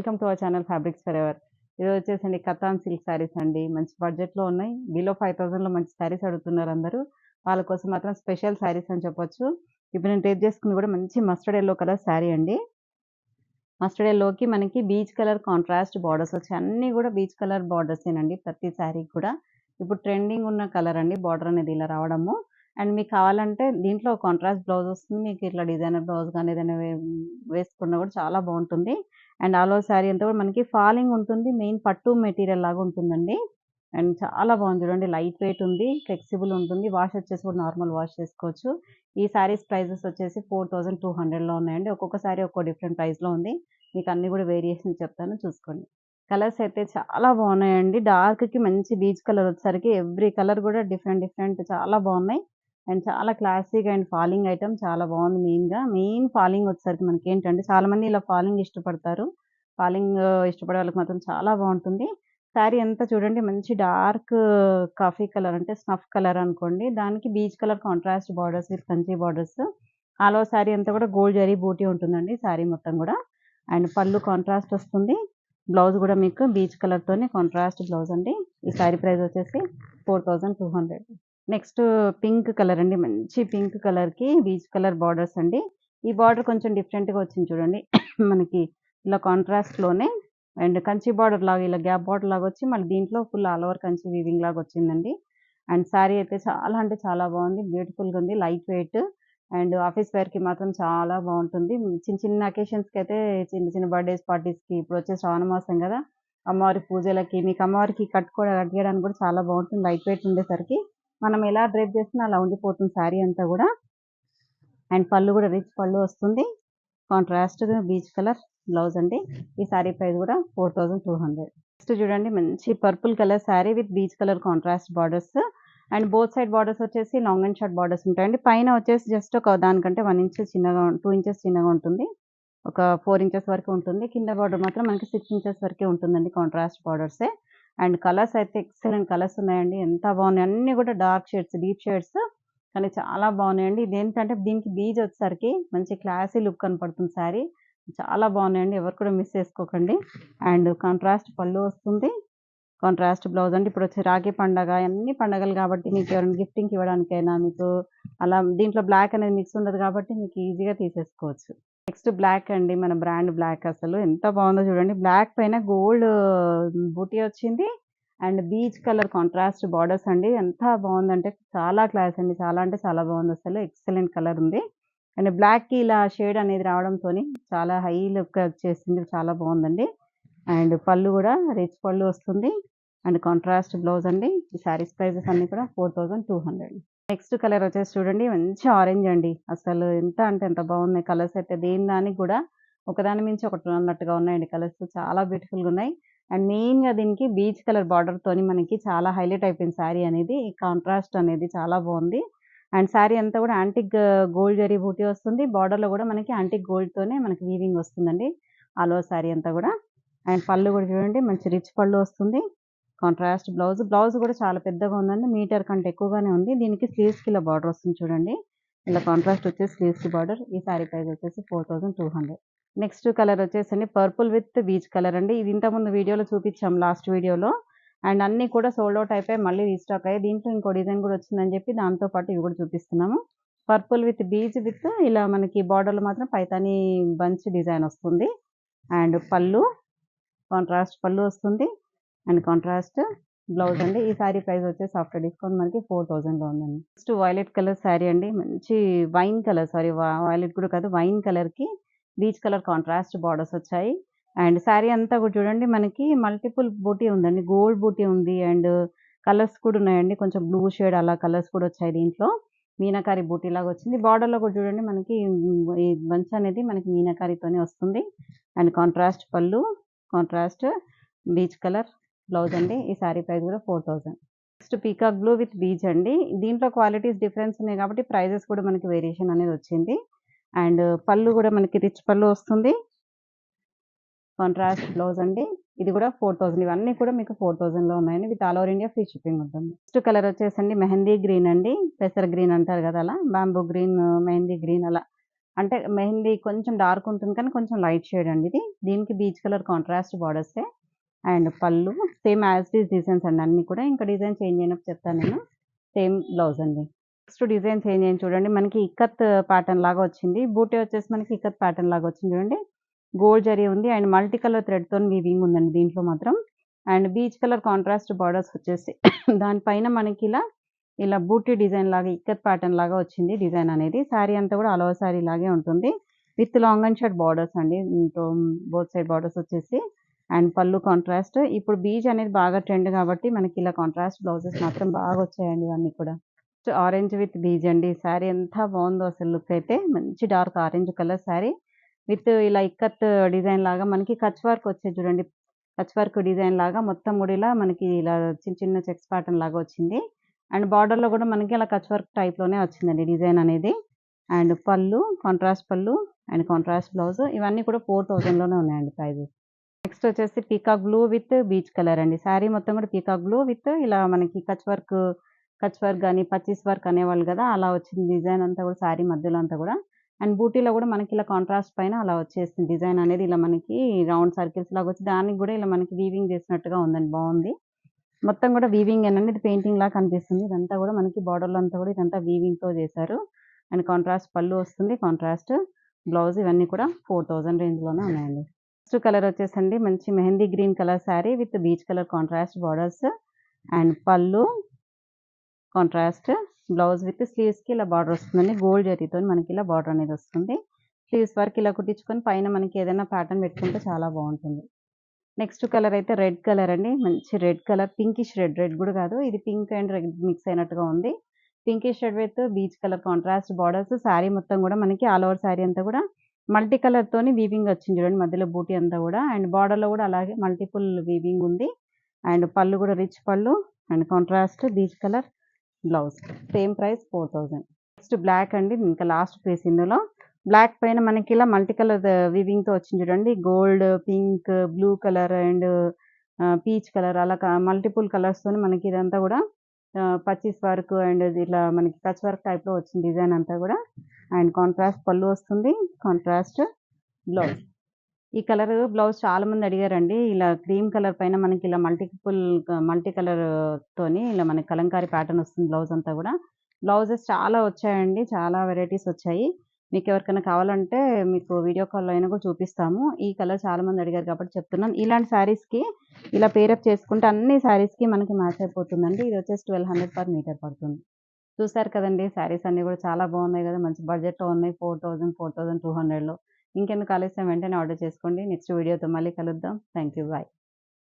Welcome to our channel fabrics for ever. ఇది వచ్చేసండి katan silk saris అండి. మంచి బడ్జెట్‌లో ఉన్నాయి. బిలో 5000లో మంచి శారీస్ అడుగుతున్నారు అందరూ. వాళ్ళ కోసం మాత్రం స్పెషల్ శారీస్ అని చెప్పొచ్చు. ఇప్పుడు నేను రేప్ చేసుకుంది కూడా మంచి మస్టర్డ్ యెల్లో కలర్ శారీ అండి. మస్టర్డ్ యెల్లోకి మనకి బీచ్ కలర్ కాంట్రాస్ట్ బార్డర్స్ వచ్చాయి. అన్నీ కూడా బీచ్ కలర్ బార్డర్సేనండి ప్రతి శారీకి కూడా. ఇప్పుడు ట్రెండింగ్ ఉన్న కలర్ అండి బార్డర్ అనేది ఇలా రావడము. అండ్ మీకు కావాలంటే దీంట్లో కాంట్రాస్ట్ బ్లౌజ్ వస్తుంది. మీకు ఇట్లా డిజైనర్ బ్లౌజ్ గాని ఏదైనా వేసుకున్నా కూడా చాలా బాగుంటుంది. అండ్ ఆల్ ఓవర్ శారీ అంతా కూడా మనకి ఫాలింగ్ ఉంటుంది. మెయిన్ పట్టు మెటీరియల్ లాగా ఉంటుందండి. అండ్ చాలా బాగుంది చూడండి. లైట్ వెయిట్ ఉంది. ఫ్లెక్సిబుల్ ఉంటుంది. వాష్ వచ్చేసి కూడా నార్మల్ వాష్ చేసుకోవచ్చు. ఈ శారీస్ ప్రైజెస్ వచ్చేసి 4200లో ఉన్నాయండి. ఒక్కొక్క శారీ ఒక్కో డిఫరెంట్ ప్రైస్‌లో ఉంది. మీకు అన్నీ కూడా వేరియేషన్స్ చెప్తాను చూసుకోండి. కలర్స్ అయితే చాలా బాగున్నాయండి. డార్క్‌కి మంచి బీచ్ కలర్ వచ్చేసరికి ఎవ్రీ కలర్ కూడా డిఫరెంట్ డిఫరెంట్ చాలా బాగున్నాయి. అండ్ చాలా క్లాసిక్ అండ్ ఫాలింగ్ ఐటెమ్ చాలా బాగుంది మెయిన్‌గా. మెయిన్ ఫాలింగ్ వచ్చేసరికి మనకేంటంటే చాలామంది ఇలా ఫాలింగ్ ఇష్టపడతారు. ఫాలింగ్ ఇష్టపడే వాళ్ళకి మాత్రం చాలా బాగుంటుంది. శారీ అంతా చూడండి మంచి డార్క్ కాఫీ కలర్ అంటే స్నఫ్ కలర్ అనుకోండి. దానికి beach colour contrast borders with Kanchi borders. All over sari అంతా కూడా గోల్డ్ జరీ బూటీ ఉంటుందండి శారీ మొత్తం కూడా. అండ్ పళ్ళు కాంట్రాస్ట్ వస్తుంది. బ్లౌజ్ కూడా మీకు బీచ్ కలర్‌తోనే కాంట్రాస్ట్ బ్లౌజ్ అండి. ఈ శారీ ప్రైస్ వచ్చేసి 4200. నెక్స్ట్ పింక్ కలర్ అండి. మంచి పింక్ కలర్‌కి బీచ్ కలర్ బార్డర్స్ అండి. ఈ బార్డర్ కొంచెం డిఫరెంట్‌గా వచ్చింది చూడండి. మనకి ఇలా కాంట్రాస్ట్‌లోనే అండ్ కంచి బార్డర్ లాగా ఇలా గ్యాప్ బార్డర్ లాగా వచ్చి మళ్ళీ దీంట్లో full all over Kanchi weaving లాగా వచ్చిందండి. అండ్ శారీ అయితే చాలా అంటే చాలా బాగుంది. బ్యూటిఫుల్‌గా ఉంది. లైట్ వెయిట్ అండ్ ఆఫీస్ వేర్‌కి మాత్రం చాలా బాగుంటుంది. చిన్న చిన్న అకేషన్స్‌కి అయితే చిన్న చిన్న బర్త్‌డేస్, పార్టీస్‌కి ఇప్పుడు వచ్చే శ్రావణ మాసం కదా! అమ్మవారి పూజలకి మీకు అమ్మవారికి కట్టుకోవడానికి కూడా చాలా బాగుంటుంది. లైట్ వెయిట్ ఉండేసరికి మనం ఎలా డ్రేప్ చేసినా అలా ఉండిపోతుంది శారీ అంతా కూడా. అండ్ పళ్ళు కూడా రిచ్ పళ్ళు వస్తుంది. కాంట్రాస్ట్‌గా బీచ్ కలర్ బ్లౌజ్ అండి. ఈ శారీ ప్రైస్ కూడా 4200. నెక్స్ట్ చూడండి మంచి purple colour sari with peach colour contrast borders. And both side borders వచ్చేసి లాంగ్ అండ్ షార్ట్ బార్డర్స్ ఉంటాయండి. పైన వచ్చేసి జస్ట్ ఒక దానికంటే 1 ఇంచ్ చిన్నగా 2 ఇంచెస్ చిన్నగా ఉంటుంది. ఒక 4 ఇంచెస్ వరకు ఉంటుంది. కింద బార్డర్ మాత్రం మనకి 6 ఇంచెస్ వరకే ఉంటుందండి. కాంట్రాస్ట్ బార్డర్సే. అండ్ కలర్స్ అయితే ఎక్సలెంట్ కలర్స్ ఉన్నాయండి. ఎంత బాగున్నాయి. అన్నీ కూడా డార్క్ షేడ్స్, డీప్ షేడ్స్ కానీ చాలా బాగున్నాయండి. ఇదేంటంటే దీనికి బీజ్ వచ్చేసరికి మంచి క్లాసీ లుక్ కనపడుతుంది శారీ. చాలా బాగున్నాయండి. ఎవరు కూడా మిస్ చేసుకోకండి. అండ్ కాంట్రాస్ట్ పళ్ళు వస్తుంది. కాంట్రాస్ట్ బ్లౌజ్ అండి. ఇప్పుడు వచ్చే రాఖీ పండగ అన్ని పండగలు కాబట్టి మీకు ఎవరైనా గిఫ్టింగ్‌కి ఇవ్వడానికైనా మీకు అలా దీంట్లో బ్లాక్ అనేది మిక్స్ ఉండదు కాబట్టి మీకు ఈజీగా తీసేసుకోవచ్చు. నెక్స్ట్ బ్లాక్ అండి. మన బ్రాండ్ బ్లాక్ అసలు ఎంత బాగుందో చూడండి. బ్లాక్ పైన గోల్డ్ బూటీ వచ్చింది. And beach colour contrast borders అండి. ఎంత బాగుందంటే చాలా క్లాస్ అండి. చాలా అంటే చాలా బాగుంది అసలు. ఎక్సలెంట్ కలర్ ఉంది. అండ్ బ్లాక్‌కి ఇలా షేడ్ అనేది రావడంతోని చాలా హై లుక్ వచ్చేసింది. చాలా బాగుందండి. అండ్ పళ్ళు కూడా రిచ్ పళ్ళు వస్తుంది. అండ్ కాంట్రాస్ట్ బ్లౌజ్ అండి. ఈ శారీస్ ప్రైజెస్ అన్నీ కూడా 4200. నెక్స్ట్ కలర్ వచ్చేసి చూడండి మంచి ఆరెంజ్ అండి. అసలు ఎంత అంటే ఎంత బాగున్నాయి కలర్స్ అయితే దేని దానికి కూడా ఒకదాని మించి ఒకటి అన్నట్టుగా ఉన్నాయండి కలర్స్. చాలా బ్యూటిఫుల్‌గా ఉన్నాయి. అండ్ మెయిన్‌గా దీనికి బీచ్ కలర్ బార్డర్‌తోని మనకి చాలా హైలైట్ అయిపోయింది శారీ అనేది. ఈ కాంట్రాస్ట్ అనేది చాలా బాగుంది. అండ్ శారీ అంతా కూడా యాంటిక్ గోల్డ్ జరీ బూటీ వస్తుంది. బార్డర్‌లో కూడా మనకి యాంటిక్ గోల్డ్‌తోనే మనకి వీవింగ్ వస్తుందండి. ఆల్ ఓవర్ శారీ అంతా కూడా. అండ్ పళ్ళు కూడా చూడండి మంచి రిచ్ పళ్ళు వస్తుంది. Contrast blouse. బ్లౌజ్ కూడా చాలా పెద్దగా ఉందండి. మీటర్ కంటే ఎక్కువగానే ఉంది. దీనికి స్లీవ్స్‌కి ఇలా బార్డర్ వస్తుంది చూడండి. ఇలా కాంట్రాస్ట్ వచ్చేసి స్లీవ్స్‌కి బార్డర్. ఈ శారీ ప్రైస్ వచ్చేసి 4200. నెక్స్ట్ కలర్ వచ్చేసండి పర్పుల్ విత్ బీచ్ కలర్ అండి. ఇది ఇంతకుముందు వీడియోలో చూపించాం లాస్ట్ వీడియోలో. అండ్ అన్నీ కూడా సోల్డ్ ఔట్ అయిపోయి మళ్ళీ రీస్టాక్ అయ్యాయి. దీంట్లో ఇంకో డిజైన్ కూడా వచ్చిందని చెప్పి దాంతో పాటు ఇవి కూడా చూపిస్తున్నాము. పర్పుల్ విత్ బీచ్ విత్ ఇలా మనకి బార్డర్‌లో మాత్రం పైతాని బంచ్ డిజైన్ వస్తుంది. అండ్ పళ్ళు కాంట్రాస్ట్ పళ్ళు వస్తుంది. అండ్ కాంట్రాస్ట్ బ్లౌజ్ అండి. ఈ శారీ ప్రైస్ వచ్చేసి ఆఫ్టర్ డిస్కౌంట్ మనకి 4000లో ఉందండి. నెక్స్ట్ వైలెట్ కలర్ శారీ అండి. మంచి వైన్ కలర్ సారీ వైలెట్ కూడా కాదు వైన్ కలర్‌కి బీచ్ కలర్ కాంట్రాస్ట్ బార్డర్స్ వచ్చాయి. అండ్ శారీ అంతా కూడా చూడండి మనకి మల్టిపుల్ బూటీ ఉందండి. గోల్డ్ బూటీ ఉంది. అండ్ కలర్స్ కూడా ఉన్నాయండి. కొంచెం బ్లూ షేడ్ అలా కలర్స్ కూడా వచ్చాయి దీంట్లో. మీనాకారి బూటీ లాగా వచ్చింది. బార్డర్‌లో కూడా చూడండి మనకి ఈ బంచ్ అనేది మనకి మీనాకారితోనే వస్తుంది. అండ్ కాంట్రాస్ట్ పళ్ళు, కాంట్రాస్ట్ బీచ్ కలర్ బ్లౌజ్ అండి. ఈ శారీ ప్రైస్ కూడా 4000. Next peacock blue with beach అండి. దీంట్లో క్వాలిటీస్ డిఫరెన్స్ ఉన్నాయి కాబట్టి ప్రైజెస్ కూడా మనకి వేరియేషన్ అనేది వచ్చింది. అండ్ పళ్ళు కూడా మనకి రిచ్ పళ్ళు వస్తుంది. కాంట్రాస్ట్ బ్లౌజ్ అండి. ఇది కూడా 4000. ఇవన్నీ కూడా మీకు 4000లో ఉన్నాయండి. With all over India free shipping ఉంటుంది. నెక్స్ట్ కలర్ వచ్చేసండి మెహందీ గ్రీన్ అండి. పెసర్ గ్రీన్ అంటారు కదా! అలా బాంబూ గ్రీన్, మెహందీ గ్రీన్ అలా అంటే మెహందీ కొంచెం డార్క్ ఉంటుంది కానీ కొంచెం లైట్ షేడ్ అండి ఇది. దీనికి బీచ్ కలర్ కాంట్రాస్ట్ బార్డర్సే. అండ్ పళ్ళు same as it is designs అండి అన్నీ కూడా. ఇంకా డిజైన్ చేంజ్ అయినప్పుడు చెప్తాను నేను. సేమ్ బ్లౌజ్ అండి. నెక్స్ట్ డిజైన్ చేంజ్ అయింది చూడండి. మనకి ఇక్కత్ ప్యాటర్న్ లాగా వచ్చింది. బూటీ వచ్చేసి మనకి ఇక్కత్ ప్యాటర్న్ లాగా వచ్చింది చూడండి. గోల్డ్ జరీ ఉంది అండ్ మల్టీ కలర్ థ్రెడ్‌తోని వీవింగ్ ఉందండి దీంట్లో మాత్రం. And beach colour contrast borders వచ్చేసి దానిపైన మనకి ఇలా బూటీ డిజైన్ లాగా ఇక్కత్ ప్యాటర్న్ లాగా వచ్చింది డిజైన్ అనేది. శారీ అంతా కూడా ఆల్ ఓవర్ శారీ లాగే ఉంటుంది. With long and short borders అండి. బోత్ సైడ్ బార్డర్స్ వచ్చేసి అండ్ పళ్ళు కాంట్రాస్ట్. ఇప్పుడు బీచ్ అనేది బాగా ట్రెండ్ కాబట్టి మనకి ఇలా కాంట్రాస్ట్ బ్లౌజెస్ మాత్రం బాగా వచ్చాయండి ఇవన్నీ కూడా. ఆరెంజ్ విత్ బీజ్ అండి. శారీ ఎంత బాగుందో అసలు లుక్ అయితే. మంచి dark orange colour sari with ఇలా ఇక్కత్ డిజైన్ లాగా మనకి కచ్ వర్క్ వచ్చేది చూడండి. కచ్ వర్క్ డిజైన్ లాగా మొత్తం కూడా ఇలా మనకి ఇలా చిన్న చిన్న చెక్స్ ప్యాటర్న్ లాగా వచ్చింది. అండ్ బార్డర్‌లో కూడా మనకి అలా కచ్ వర్క్ టైప్‌లోనే వచ్చిందండి డిజైన్ అనేది. అండ్ పళ్ళు, కాంట్రాస్ట్ పళ్ళు అండ్ కాంట్రాస్ట్ బ్లౌజ్ ఇవన్నీ కూడా 4000లోనే ఉన్నాయండి ప్రైజెస్. నెక్స్ట్ వచ్చేసి peacock blue with peach colour అండి. శారీ మొత్తం కూడా పీకాక్ బ్లూ విత్ ఇలా మనకి కచ్ వర్క్ గాని, పచ్చీస్ వర్క్ అనేవాళ్ళు కదా! అలా వచ్చింది డిజైన్ అంతా కూడా శారీ మధ్యలో అంతా కూడా. అండ్ బూటీలో కూడా మనకి ఇలా కాంట్రాస్ట్ పైన అలా వచ్చేసింది డిజైన్ అనేది ఇలా మనకి రౌండ్ సర్కిల్స్ లాగా వచ్చి దానికి కూడా ఇలా మనకి వీవింగ్ చేసినట్టుగా ఉందండి బావుంది. మొత్తం కూడా వీవింగేనండి. ఇది పెయింటింగ్‌లా కనిపిస్తుంది. ఇదంతా కూడా మనకి బోర్డర్‌లో అంతా కూడా ఇదంతా వీవింగ్‌తో చేశారు. అండ్ కాంట్రాస్ట్ పళ్ళు వస్తుంది. కాంట్రాస్ట్ బ్లౌజ్ ఇవన్నీ కూడా 4000 రేంజ్‌లోనే ఉన్నాయండి. నెక్స్ట్ కలర్ వచ్చేసండి మంచి mehndi green colour sari with peach colour contrast borders and పళ్ళు కాంట్రాస్ట్ బ్లౌజ్ విత్ స్లీవ్స్‌కి ఇలా బార్డర్ వస్తుందండి. గోల్డ్ జరీతోని మనకి ఇలా బార్డర్ అనేది వస్తుంది. స్లీవ్స్ వరకు ఇలా కుట్టించుకొని పైన మనకి ఏదైనా ప్యాటర్న్ పెట్టుకుంటే చాలా బావుంటుంది. నెక్స్ట్ కలర్ అయితే రెడ్ కలర్ అండి. మంచి red colour pinkish red. Red గూడా కాదు. ఇది పింక్ అండ్ రెడ్ మిక్స్ అయినట్టుగా ఉంది. Pinkish red with peach colour contrast borders. Sari మొత్తం గూడా మనకి ఆల్ ఓవర్ శారీ అంతా గూడా మల్టీ కలర్‌తోని వీవింగ్ వచ్చింది చూడండి. మధ్యలో బూటీ అంతా గూడా. అండ్ బార్డర్‌లో గూడా అలాగే మల్టిపుల్ వీవింగ్ ఉంది. అండ్ పళ్ళు గూడా రిచ్ పళ్ళు and contrast peach colour blouse. Same price 4000. Next black అండి. ఇంకా లాస్ట్ పీస్ ఇందులో. బ్లాక్ పైన మనకి ఇలా మల్టీ కలర్ వీవింగ్‌తో వచ్చింది చూడండి. Gold, pink, blue colour and peach colour అలా మల్టిపుల్ కలర్స్‌తోని మనకి ఇదంతా గూడా పచ్చీస్ వర్క్ అండ్ ఇట్లా మనకి కచ్ వర్క్ టైప్‌లో వచ్చింది డిజైన్ అంతా గూడా. అండ్ కాంట్రాస్ట్ పళ్ళు వస్తుంది. Contrast blouse. ఈ కలర్ బ్లౌజ్ చాలామంది అడిగారండి. ఇలా క్రీమ్ కలర్ పైన మనకి ఇలా మల్టీ కలర్ తోని ఇలా మనకి కలంకారీ ప్యాటర్న్ వస్తుంది బ్లౌజ్ అంతా గూడా. బ్లౌజెస్ చాలా వచ్చాయండి. చాలా వెరైటీస్ వచ్చాయి. మీకెవరికైనా కావాలంటే మీకు వీడియో కాల్‌లో అయినా కూడా చూపిస్తాము. ఈ కలర్ చాలామంది అడిగారు కాబట్టి చెప్తున్నాను. ఇలాంటి శారీస్‌కి ఇలా పేరప్ చేసుకుంటే అన్ని శారీస్‌కి మనకి మ్యాచ్ అయిపోతుందండి. ఇది వచ్చేసి 1200 పర్ మీటర్ పడుతుంది. చూసారు కదండీ! శారీస్ అన్నీ కూడా చాలా బాగున్నాయి గదా! మంచి బడ్జెట్‌లో ఉన్నాయి. 4000, 4200లో. ఇంకెందుకు ఆలస్యం వెంటనే ఆర్డర్ చేసుకోండి. నెక్స్ట్ వీడియోతో మళ్ళీ కలుద్దాం. Thank you. బై.